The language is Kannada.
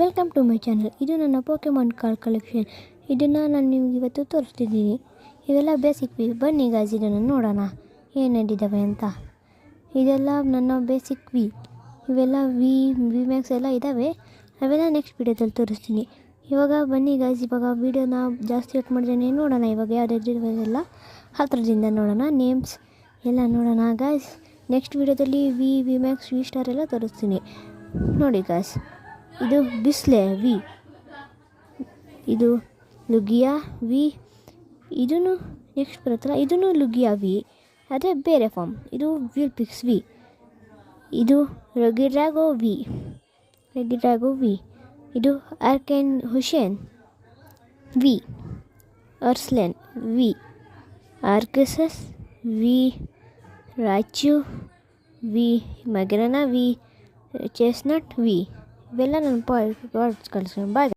Welcome to my channel. ಇದು ನನ್ನ ಪೋಕೆಮಾನ್ ಕಾರ್ಡ್ ಕಲೆಕ್ಷನ್. ಇದನ್ನು ನಾನು ನಿಮ್ಗೆ ಇವತ್ತು ತೋರಿಸ್ತಿದ್ದೀನಿ. ಇವೆಲ್ಲ ಬೇಸಿಕ್ ವಿ. ಬನ್ನಿ ಗಾಯ್ಸ್, ಇದನ್ನು ನೋಡೋಣ ಏನೇನಿದ್ದಾವೆ ಅಂತ. ಇದೆಲ್ಲ ನನ್ನ ಬೇಸಿಕ್ ವಿ. ಇವೆಲ್ಲ ವಿ ಮ್ಯಾಕ್ಸ್ ಎಲ್ಲ ಇದ್ದಾವೆ. ಅವೆಲ್ಲ ನೆಕ್ಸ್ಟ್ ವೀಡಿಯೋದಲ್ಲಿ ತೋರಿಸ್ತೀನಿ. ಇವಾಗ ಬನ್ನಿ ಗಾಯ್ಸ್, ಇವಾಗ ವೀಡಿಯೋನ ಜಾಸ್ತಿ ಹೊತ್ತು ಮಾಡಿದ್ರೆ ನೋಡೋಣ. ಇವಾಗ ಯಾವುದೆಲ್ಲ ಹತ್ರದಿಂದ ನೋಡೋಣ. ನೇಮ್ಸ್ ಎಲ್ಲ ನೋಡೋಣ ಗಾಯ್ಸ್. ನೆಕ್ಸ್ಟ್ ವೀಡಿಯೋದಲ್ಲಿ ವಿ ಮ್ಯಾಕ್ಸ್ ವಿ ಸ್ಟಾರ್ ಎಲ್ಲ ತೋರಿಸ್ತೀನಿ. ನೋಡಿ ಗಾಯ್ಸ್, ಇದು ಬಿಸ್ಲೆ ವಿ, ಇದು ಲುಗಿಯಾ ವಿ, ಇದೂ ನೆಕ್ಸ್ಟ್ ಬರುತ್ತಲ್ಲ, ಇದೂ ಲುಗಿಯಾ ವಿ, ಅದೇ ಬೇರೆ ಫಾರ್ಮ್. ಇದು ವಿಲ್ಪಿಕ್ಸ್ ವಿ, ಇದು ರೆಗಿಡ್ರಾಗೋ ವಿ, ಇದು ಆರ್ಕೆನ್ ಹುಷೇನ್ ವಿ, ಅರ್ಸ್ಲೆನ್ V, Arceus V, Raichu V, Magearna V, Chesnaught V. ಇವೆಲ್ಲ ನನ್ನ ಪಾಯಿಂಟ್ಸ್ ಕಳಿಸ್ಕೊಂಡು ಬಾಯ್.